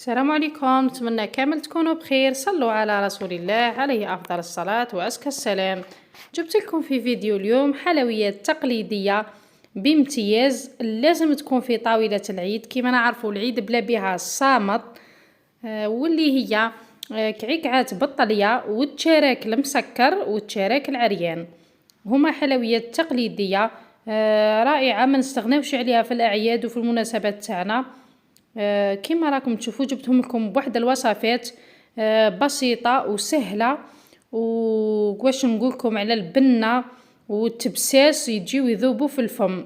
السلام عليكم، نتمنى كامل تكونوا بخير. صلوا على رسول الله عليه أفضل الصلاة وأزكى السلام. جبت لكم في فيديو اليوم حلويات تقليدية بامتياز، لازم تكون في طاولة العيد. كما نعرفوا العيد بلا بها الصامت، واللي هي كعكعات بالطلية والتشارك المسكر والتشارك العريان. هما حلويات تقليدية رائعة، ما نستغناوش عليها في الأعياد وفي المناسبات تاعنا. كما راكم تشوفوا جبتهم لكم بواحد الوصفات بسيطة وسهلة، وواش نقولكم على البنة والتبساس يجيو يذوبوا في الفم.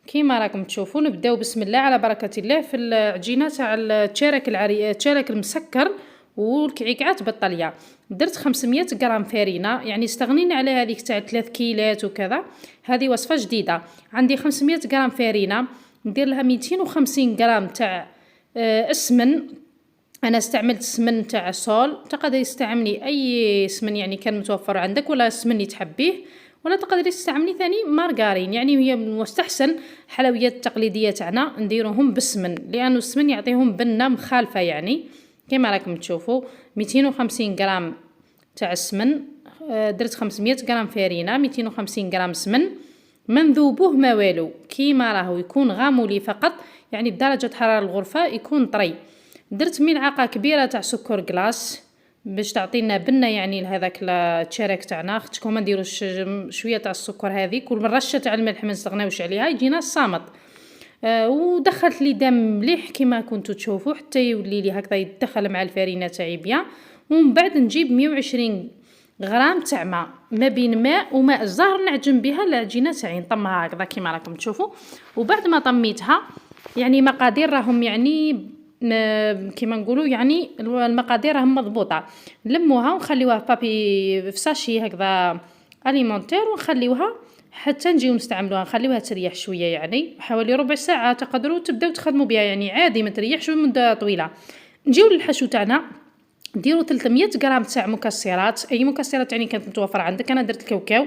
كما راكم تشوفوا نبداو بسم الله على بركة الله في العجينة تاع التشارك المسكر والكعكعات بالطلية. درت 500 غرام فرينة، يعني استغنينا على هذيك تاع 3 كيلات وكذا. هذه وصفة جديدة. عندي 500 غرام فرينة، ندير لها 250 غرام تاع السمن. انا استعملت السمن تاع صول، تقدري تستعملي اي سمن يعني كان متوفر عندك، ولا السمن اللي تحبيه، ولا تقدري تستعملي ثاني مارغرين. يعني هي من مستحسن حلويات التقليديه تاعنا نديروهم بالسمن، لانه السمن يعطيهم بنه مخالفه. يعني كما راكم تشوفوا 250 غرام تاع السمن، درت 500 غرام فرينه، 250 غرام سمن. ما نذوبوه ما والو، كيما راهو يكون غامولي فقط، يعني بدرجه حراره الغرفه يكون طري. درت ملعقه كبيره تاع سكر كلاص باش تعطينا بنه يعني لهذاك التشارك تاعنا. اختكم ما نديروش شويه تاع السكر هذيك، والرشه تاع الملح ما نستغناوش عليها، يجينا الصامت. ودخلت لي دم مليح كما كنتو تشوفوا حتى يولي لي هكذا يدخل مع الفرينه تاعي بيان. ومن بعد نجيب 120 غرام تاع ماء، ما بين ماء وماء الزهر، نعجن بها العجينه تاعي، نطمها هكذا كما راكم تشوفوا. وبعد ما طميتها يعني مقادير راهم يعني كما نقولوا يعني المقادير راهم مضبوطه. نلموها ونخليوها في ساشي هكذا اليمونتير، ونخليوها حتى نجيو نستعملوها. نخليوها تريح شويه، يعني حوالي ربع ساعه تقدروا تبداو تخدموا بها، يعني عادي ما تريحش مده طويله. نجيو للحشو تاعنا، نديرو 300 غرام تاع مكسرات، اي مكسرات يعني كانت متوفره عندك. انا درت الكاوكاو.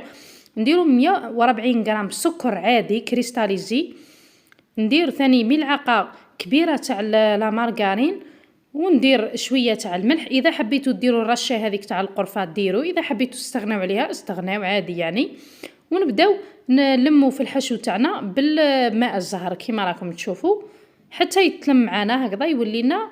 نديرو 140 غرام سكر عادي كريستاليزي. ندير ثاني ملعقه كبيره تاع لا مارغرين، وندير شويه تاع الملح. اذا حبيتوا ديروا الرشه هذيك تاع القرفه ديروا، اذا حبيتوا تستغناو عليها استغناو عادي يعني. ونبداو نلمو في الحشو تاعنا بالماء الزهر كما راكم تشوفوا حتى يتلم معنا هكذا، يولينا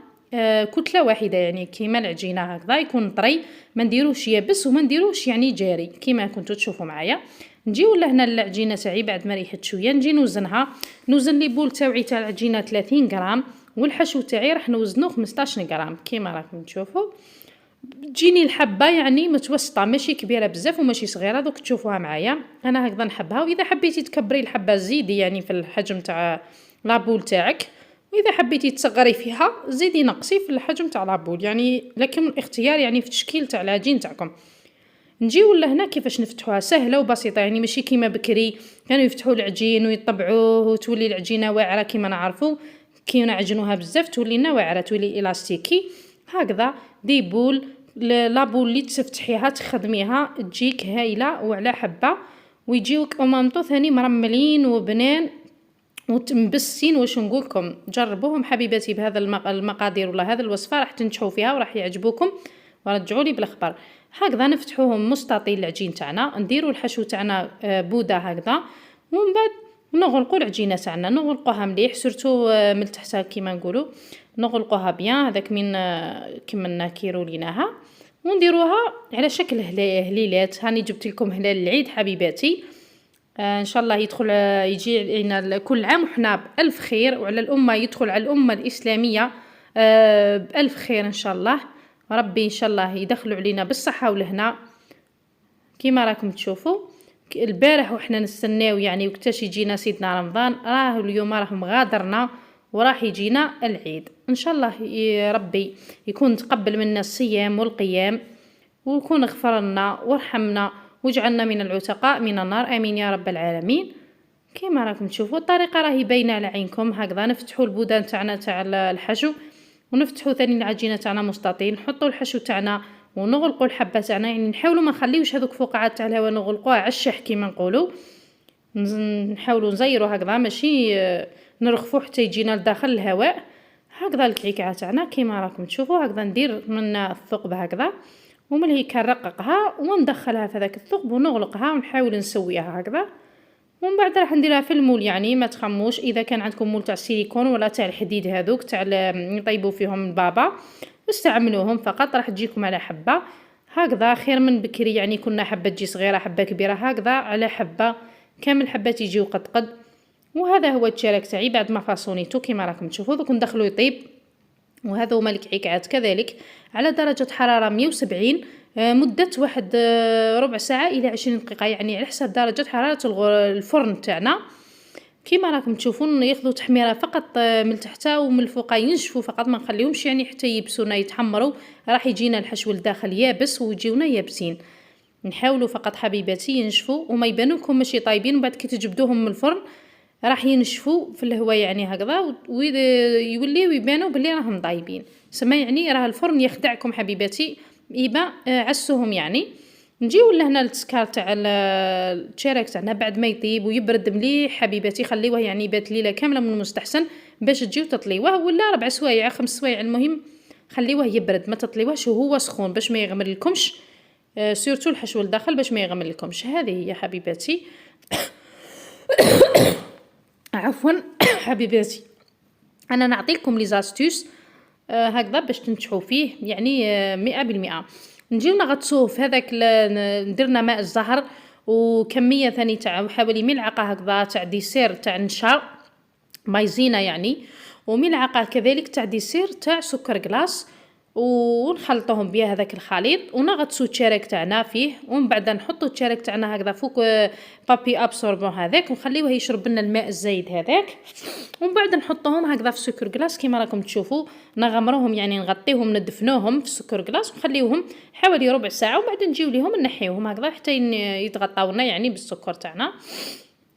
كتله واحده، يعني كيما العجينه هكذا يكون طري، ما نديروش يابس وما نديروش يعني جاري كيما كنتو تشوفوا معايا. نجيو لهنا العجينه تاعي بعد ما ريحت شويه، نجي نوزنها. نوزن لي بول تاوعي تاع العجينه 30 غرام، والحشو تاعي راح نوزنوه 15 غرام كيما راكم تشوفوا. تجيني الحبه يعني متوسطه، ماشي كبيره بزاف وماشي صغيره، دوك تشوفوها معايا انا هكذا نحبها. واذا حبيتي تكبري الحبه زيدي يعني في الحجم تاع لابول تاعك، واذا حبيتي تصغري فيها زيدي نقصي في الحجم تاع لابول، يعني لكن الاختيار يعني في التشكيل تاع العجين تاعكم. نجيو لهنا كيفاش نفتحوها، سهله وبسيطه، يعني ماشي كيما بكري كانوا يفتحوا العجين ويطبعوه وتولي العجينه واعره كيما نعرفوا، كي نعجنوها بزاف تولي لنا واعره، تولي الاستيكي. هكذا دي بول لابول اللي تفتحيها تخدميها تجيك هايله وعلى حبه، ويجيوك اومامطو ثاني مرملين وبنان وتنبسين. واش نقولكم جربوهم حبيباتي بهذا المقادير ولا هذا الوصفه، راح تنجحوا فيها وراح يعجبوكم، ورجعوا لي بالاخبار. هكذا نفتحوهم مستطيل العجين تاعنا، نديروا الحشو تاعنا بوده هكذا، ومن بعد نغلقوا العجينه تاعنا، نغلقوها مليح سورتو من التحت كيما نقولوا، نغلقوها بيان هذاك من كملنا كيرو ليناها، ونديروها على شكل هليلات. هاني جبت لكم هلال العيد حبيباتي، ان شاء الله يدخل يجي لنا كل عام وحنا بألف خير، وعلى الامه يدخل على الامه الاسلاميه بألف خير ان شاء الله. ربي ان شاء الله يدخلوا علينا بالصحه والهنا. كيما راكم تشوفوا البارح وحنا نستناو يعني وقتاش يجينا سيدنا رمضان، راه اليوم راهم غادرنا وراح يجينا العيد ان شاء الله. ربي يكون تقبل منا الصيام والقيام، ويكون غفر لنا وارحمنا واجعلنا من العتقاء من النار، امين يا رب العالمين. كيما راكم تشوفوا الطريقه راهي باينه على عينكم. هكذا نفتحوا البودان تاعنا تاع الحشو، ونفتحوا ثاني العجينه تاعنا مستطيل، نحطوا الحشو تاعنا ونغلقوا الحبه تاعنا، يعني نحاولوا ما نخليوش هذوك فقاعات تاع الهواء، نغلقوها على الشح كيما نقولوا. نحاولوا نزيروا هكذا ماشي نرخفوا حتى يجينا لداخل الهواء. هكذا الكعكه تاعنا كيما راكم تشوفوا. هكذا ندير من الثقب هكذا، ومن هيك نرققها وندخلها في هذاك الثقب ونغلقها ونحاول نسويها هكذا. ومن بعد راح نديرها في المول، يعني ما تخموش. اذا كان عندكم مول تاع السيليكون ولا تاع الحديد هذوك تاع يطيبوا فيهم البابا استعملوهم فقط، راح تجيكم على حبه هكذا. خير من بكري يعني كنا حبه تجي صغيره حبه كبيره، هكذا على حبه كامل حبات يجيو قد قد. وهذا هو التشارك تاعي بعد ما فاصونيتو كيما راكم تشوفوا. دوك ندخلو يطيب. وهذا هما الكعكات كذلك على درجة حرارة 170 مدة واحد ربع ساعة إلى 20 دقيقة، يعني على حسب درجة حرارة الفرن تاعنا. كيما راكم تشوفون ياخذوا تحميرة فقط من التحت ومن الفوق ينشفوا فقط، ما نخليهمش يعني حتى يبسونا يتحمروا، راح يجينا الحشو الداخل يابس ويجيونا يابسين. نحاولوا فقط حبيباتي ينشفوا وما يبانوكم ماشي طايبين، وبعد كي تجبدوهم من الفرن راح ينشفوا في الهواء يعني هكذا، ويوليو يبانوا بلي راهم طايبين. سما يعني راه الفرن يخدعكم حبيباتي، يبا عسوهم يعني. نجيو لهنا للتسكار تاع التشارك تاعنا بعد ما يطيب ويبرد مليح حبيباتي. خليوه يعني يبات ليله كامله من المستحسن باش تجيو تطليوه، ولا 4 سوايع 5 سوايع، المهم خليوه يبرد ما تطليوهش وهو سخون باش ما يغمر لكمش، سورتو الحشو الداخل باش ما يغمر لكمش. هذه هي حبيباتي. عفوا حبيباتي، انا نعطيكم لي زاستوس هكذا باش تنجحوا فيه يعني 100%. نجيو نغطسوه في هذاك درنا ماء الزهر وكميه ثاني تاع حوالي ملعقه هكذا تاع ديسير تاع نشا مايزينا يعني، وملعقه كذلك تاع ديسير تاع سكر كلاص، ونخلطوهم بها هذاك الخليط ونغطسو التشارك تاعنا فيه. ومن بعد نحطو التشارك تاعنا هكذا فوق بابي ابسوربون هذاك ونخليوه يشرب لنا الماء الزايد هذاك. ومن بعد نحطوهم هكذا في السكر كلاص كيما راكم تشوفوا، نغمروهم يعني نغطيوهم ندفنوهم في السكر كلاص ونخليوهم حوالي ربع ساعه، وبعد نجيو ليهم نحيوهم هكذا حتى يتغطاونا يعني بالسكر تاعنا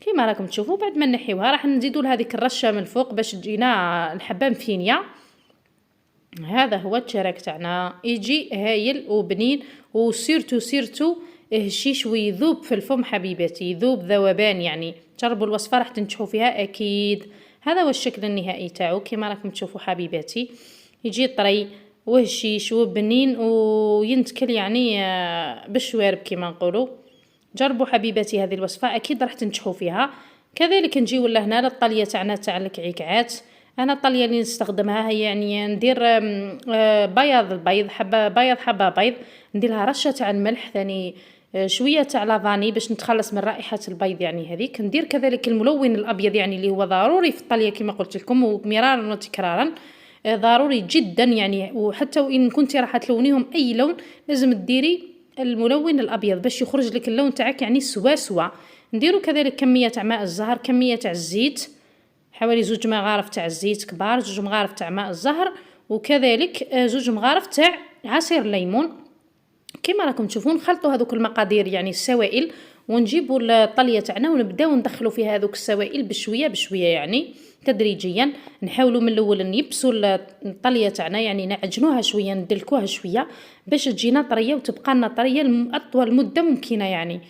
كيما راكم تشوفوا. بعد ما نحيوها راح نزيدوا لهذيك الرشه من الفوق باش تجينا الحبه مفينيه. هذا هو التشارك تاعنا يجي هايل وبنين، وسيرتو هشيش ويذوب في الفم حبيباتي، يذوب ذوبان يعني. جربوا الوصفه راح تنجحوا فيها اكيد. هذا هو الشكل النهائي تاعو كيما راكم تشوفوا حبيباتي، يجي طري وهشيش وبنين وينتكل يعني بالشوارب كيما نقولوا. جربوا حبيباتي هذه الوصفه اكيد راح تنجحوا فيها. كذلك نجيو لهنا للطليه تاعنا تاع الكعكات. انا الطليه اللي نستخدمها هي يعني ندير بياض البيض، حبه بيض حبه بيض، ندير لها رشه تاع الملح، ثاني شويه تاع لافاني باش نتخلص من رائحه البيض يعني هذيك. ندير كذلك الملون الابيض يعني اللي هو ضروري في الطليه كما قلت لكم ومرارا وتكرارا، ضروري جدا يعني. وحتى وان كنتي راح تلونيهم اي لون لازم تديري الملون الابيض باش يخرج لك اللون تاعك يعني سوا. نديروا كذلك كميه تاع ماء الزهر، كميه تاع الزيت، حوالي 2 مغارف تاع الزيت كبار، 2 مغارف تاع ماء الزهر، وكذلك 2 مغارف تاع عصير الليمون. كما راكم تشوفون نخلطوا هذوك المقادير يعني السوائل، ونجيبوا الطليه تاعنا ونبداو ندخلوا فيها هذوك السوائل بشويه يعني تدريجيا. نحاولوا من الاول نيبسوا الطليه تاعنا يعني نعجنوها شويه ندلكوها شويه باش تجينا طريه وتبقى لنا طريه اطول مده ممكنه يعني.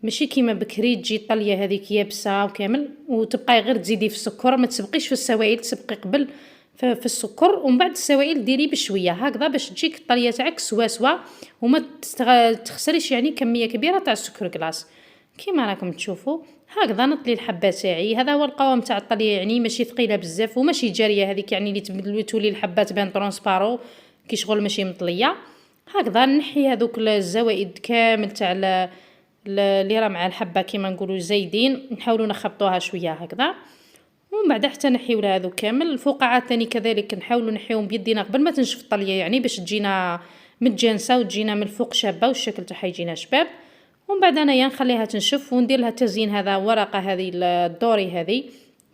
ماشي كيما بكري تجي الطليه هذيك يابسه وكامل وتبقاي غير تزيدي في السكر، ما تسبقيش في السوائل، تسبقي قبل في السكر ومن بعد السوائل ديري بشويه هكذا باش تجيك الطليه تاعك سوا وما تخسريش يعني كميه كبيره تاع السكر كلاص. كيما راكم تشوفوا هكذا نطلي الحبه تاعي. هذا هو القوام تاع الطليه يعني ماشي ثقيله بزاف وماشي جاريه هذيك يعني اللي تولي الحبه تبان ترونسبارو كي شغل ماشي مطليه. هكذا نحي هذوك الزوائد كامل تاع اللي راه مع الحبه كيما نقولوا زايدين، نحاولوا نخبطوها شويه هكذا. ومن بعد حتى نحيو لها هذو كامل. الفقاعات ثاني كذلك نحاولوا نحيوهم بيدينا قبل ما تنشف الطليه يعني باش تجينا متجانسه وتجينا من الفوق شابه والشكل تاعها يجينا شباب. ومن بعد انايا نخليها تنشف وندير لها تزيين. هذا ورقه هذه الدوري هذه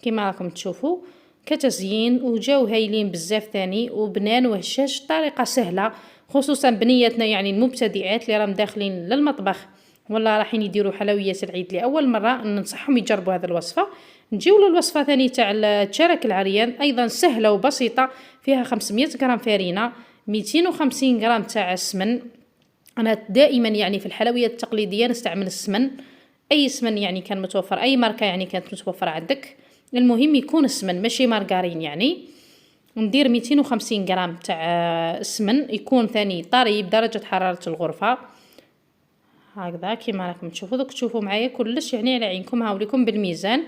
كيما راكم تشوفوا كتزيين، وجاو هايلين بزاف ثاني وبنان وهشاش. طريقه سهله خصوصا بنياتنا يعني المبتدئات اللي راهم داخلين للمطبخ ولا رايحين يديروا حلويات العيد لاول مره، ننصحهم يجربوا هذه الوصفه. نجيو للوصفه ثاني تاع التشارك العريان، ايضا سهله وبسيطه، فيها 500 غرام فرينه، 250 غرام تاع السمن. انا دائما يعني في الحلويات التقليديه نستعمل السمن، اي سمن يعني كان متوفر، اي ماركه يعني كانت متوفره عندك، المهم يكون السمن ماشي مارغرين يعني. وندير 250 غرام تاع السمن، يكون ثاني طري بدرجة حرارة الغرفة هكذا كيما راكم تشوفوا. دوك تشوفوا معايا كلش يعني على عينكم، هاوليكم بالميزان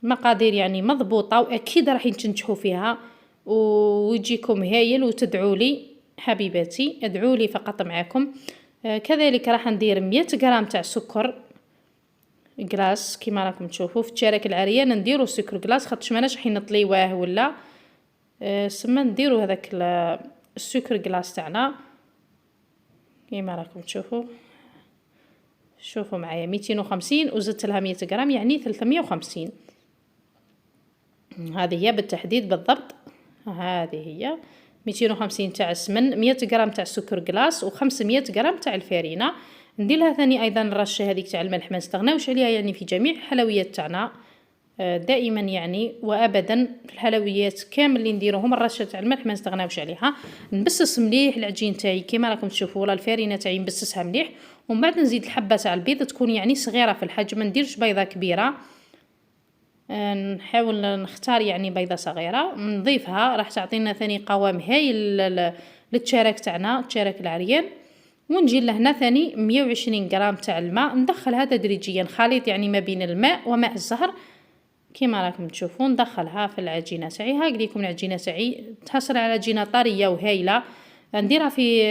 مقادير يعني مضبوطة، واكيد راح تنجحوا فيها ويجيكم هايل. وتدعوا لي حبيباتي، ادعوا لي فقط معاكم. كذلك راح ندير 100 غرام تاع سكر كلاص كيما راكم تشوفوا. في التشارك العريان نديروا سكر كلاص خاطرش ماناش حين نطليوه ولا سما نديروا هذاك السكر كلاص تاعنا كيما راكم تشوفوا. شوفوا معايا 250 وزدت لها 100 غرام يعني 350. هذه هي بالتحديد بالضبط، هذه هي 250 تاع السمن، 100 غرام تاع السكر كلاص، و500 غرام تاع الفارينه. ندير لها ثاني ايضا الرشه هذيك تاع الملح، ما نستغناوش عليها يعني في جميع الحلويات تاعنا دائما يعني وابدا. في الحلويات كامل اللي نديروهم الرشه تاع الملح ما نستغناوش عليها. نبسس مليح العجين تاعي كيما راكم تشوفوا، ولا الفارينه تاعي نبسسها مليح، ومن بعد نزيد الحبه تاع البيض تكون يعني صغيره في الحجم، ما نديرش بيضه كبيره، نحاول نختار يعني بيضه صغيره نضيفها، راح تعطينا ثاني قوام هايل للتشارك تاعنا، التشارك العريان. ونجي لهنا ثاني 120 غرام تاع الماء، ندخلها تدريجيا خليط يعني ما بين الماء وماء الزهر كيما راكم تشوفون. ندخلها في العجينه تاعي، هاك ليكم العجينه تاعي تحصل على عجينه طريه وهايله. نديرها في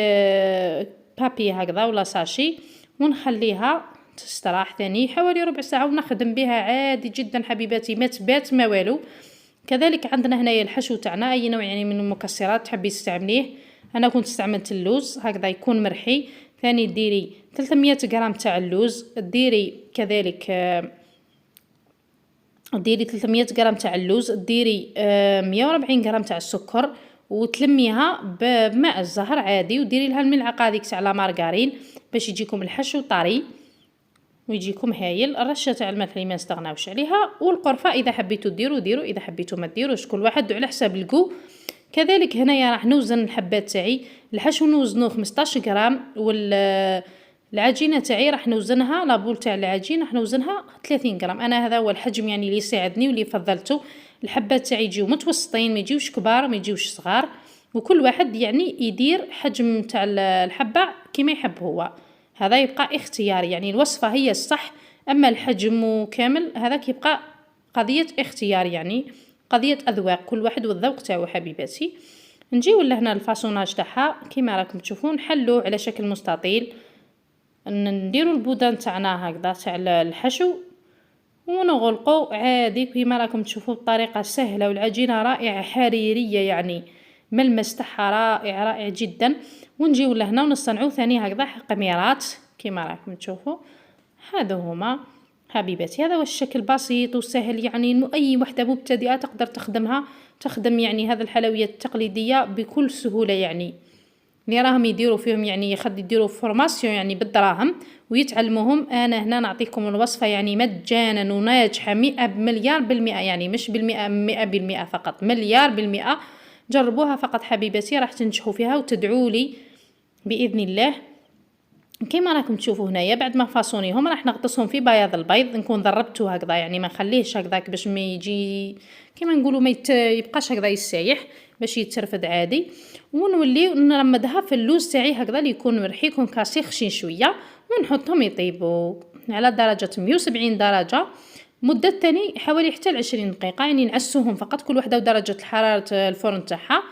بابي هكذا ولا ساشي ونخليها تستراح ثاني حوالي ربع ساعه، ونخدم بها عادي جدا حبيباتي، ما تبات ما والو. كذلك عندنا هنايا الحشو تاعنا، اي نوع يعني من المكسرات تحبي تستعمليه. انا كنت استعملت اللوز هكذا يكون مرحي. ثاني ديري 300 غرام تاع اللوز، ديري كذلك ديري 300 غرام تاع اللوز، ديري 140 غرام تاع السكر، وتلميها بماء الزهر عادي، وديري لها الملعقه هذيك تاع لا مارغرين باش يجيكم الحشو طري ويجيكم هايل. الرشه تاع الملح اللي ما نستغناوش عليها، والقرفه اذا حبيتوا ديروا، اذا حبيتوا ما ديروش، كل واحد على حساب الكو. كذلك هنايا راح نوزن الحبات تاعي، الحشو نوزنوه 15 غرام، والعجينه تاعي راح نوزنها، لابول تاع العجين راح نوزنها 30 غرام. انا هذا هو الحجم يعني اللي يساعدني واللي فضلته. الحبات تاعي يجيو متوسطين، ما يجيوش كبار ما يجيوش صغار، وكل واحد يعني يدير حجم تاع الحبه كما يحب هو. هذا يبقى اختياري، يعني الوصفه هي الصح، اما الحجم وكامل هذاك يبقى قضيه اختيار، يعني قضيه اذواق، كل واحد والذوق تاعو حبيباتي. نجيو لهنا الفاصوناج تاعها كيما راكم تشوفون، نحلوه على شكل مستطيل، نديرو البودان تاعنا هكذا تاع الحشو ونغلقو عادي كيما راكم تشوفوا بطريقه سهله، والعجينه رائعه حريريه يعني ملمس تاعها رائع جدا. ونجيو لهنا ونصنعو ثاني هكذا قميرات كيما راكم تشوفوا. هذا هما حبيباتي، هذا هو الشكل بسيط وسهل، يعني اي وحده مبتدئه تقدر تخدم يعني هذا الحلويات التقليديه بكل سهوله، يعني اللي راهم يديروا فيهم يعني يديروا فورماسيون يعني بالدراهم ويتعلموهم. انا هنا نعطيكم الوصفه يعني مجانا وناجحه 100% يعني مش بالمئة 100% فقط، 1,000,000,000%. جربوها فقط حبيباتي، راح تنجحوا فيها وتدعوا لي باذن الله. كيما راكم تشوفوا هنايا بعد ما فاصونيهم راح نغطسهم في بياض البيض، نكون ضربته هكذا يعني ما نخليهش هكذاك باش ما يجي كيما نقولوا ما يبقاش هكذا يسايح، باش يترفد عادي. ونولي نرمدها في اللوز تاعي هكذا اللي يكون مرحي، يكون كاسي خشين شويه، ونحطهم يطيبوا على درجه 170 درجه مده تاني حوالي حتى 20 دقيقه، يعني نعسوهم فقط كل وحده ودرجه حراره الفرن تاعها.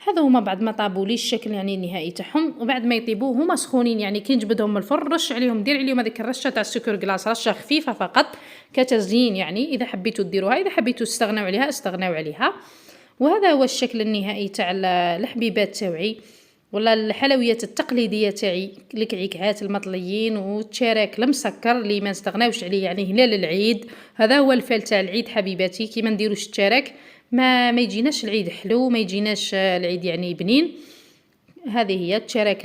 هذا هما بعد ما طابوا لي الشكل يعني النهائي تاعهم، وبعد ما يطيبوا هما سخونين يعني كي نجبدهم من الفرن رش عليهم، دير عليهم هذيك الرشه تاع السكر كلاص، رشه خفيفه فقط كتزيين، يعني اذا حبيتوا ديروها، اذا حبيتوا تستغناو عليها استغناو عليها. وهذا هو الشكل النهائي تاع الحبيبات تاوعي ولا الحلويات التقليديه تاعي، الكعكات المطليين والتشارك المسكر اللي ما نستغناوش عليه يعني هلال العيد. هذا هو الفال تاع العيد حبيباتي، كي ما نديروش التشارك ما يجيناش العيد حلو، ما يجيناش العيد يعني بنين. هذه هي التشارك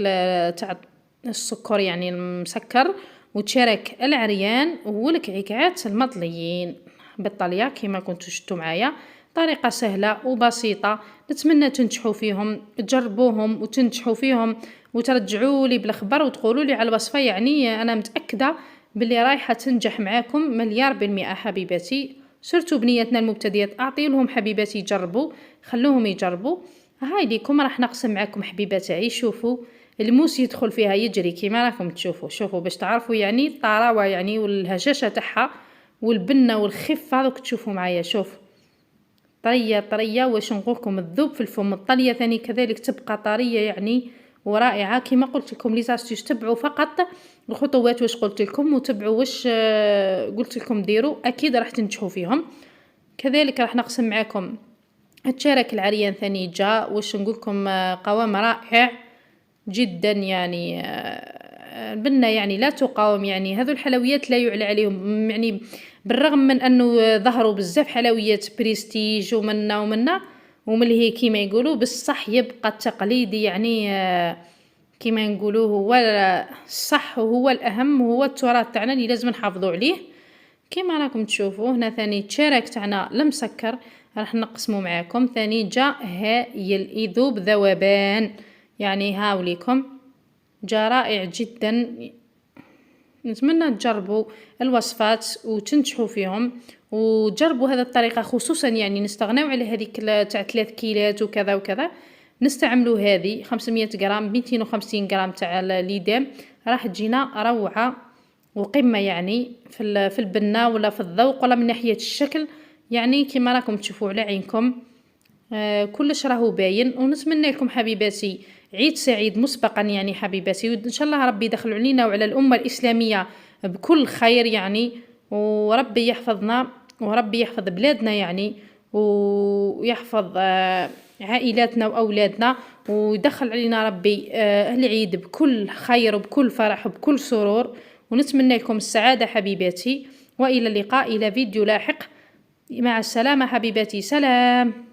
تاع السكر يعني المسكر، وتشارك العريان والكعكات المطليين بالطليه كما كنتوا شفتوا معايا. طريقه سهله وبسيطه، نتمنى تنجحوا فيهم، تجربوهم وتنجحوا فيهم وترجعوا لي بالخبر وتقولوا لي على الوصفه، يعني انا متاكده باللي رايحه تنجح معاكم 1,000,000,000% حبيباتي. سورتو بنياتنا المبتدئات اعطيو لهم حبيباتي يجربوا، خلوهم يجربوا. هاي ليكم راح نقسم معكم حبيبات تاعي. شوفوا الموس يدخل فيها يجري كيما راكم تشوفوا. شوفوا باش تعرفوا يعني الطراوه يعني والهشاشه تاعها والبنه والخفه. دوك تشوفوا معايا شوف طريه طريه، واش نقولكم تذوب في الفم. الطليه ثاني كذلك تبقى طريه يعني ورائعه. كما قلت لكم لي زاستيس تبعوا فقط الخطوات واش قلت لكم، وتبعوا واش قلت لكم ديروا، اكيد راح تنجحوا فيهم. كذلك راح نقسم معكم التشارك العريان ثاني جاء، واش نقولكم قوام رائع جدا يعني. البنة يعني لا تقاوم، يعني هذو الحلويات لا يعلى عليهم يعني، بالرغم من انه ظهروا بزاف حلويات بريستيج ومنا وملهي كيما يقولوا، بصح يبقى التقليدي يعني كيما نقولوا هو الصح وهو الاهم، وهو التراث تاعنا اللي لازم نحافظوا عليه. كيما راكم تشوفوا هنا ثاني تشارك تاعنا المسكر راح نقسمه معاكم. ثاني جاء هايل يذوب ذوبان يعني، هاوليكم جاء رائع جدا. نتمنى تجربوا الوصفات وتنجحوا فيهم، وجربوا هذه الطريقه خصوصا يعني نستغناو على هذيك تاع 3 كيلات وكذا وكذا، نستعملوا هذه 500 غرام 250 غرام تاع ليدام، راح تجينا روعه وقمه يعني في البنه ولا في الذوق ولا من ناحيه الشكل يعني كما راكم تشوفوا على عينكم. كلش راهو باين. ونتمنى لكم حبيباتي عيد سعيد مسبقا يعني حبيباتي، وان شاء الله ربي يدخل علينا وعلى الامه الاسلاميه بكل خير يعني، وربي يحفظنا وربي يحفظ بلادنا يعني، ويحفظ عائلاتنا واولادنا، ويدخل علينا ربي العيد بكل خير وبكل فرح وبكل سرور. ونتمنى لكم السعاده حبيباتي، والى اللقاء الى فيديو لاحق. مع السلامه حبيباتي، سلام.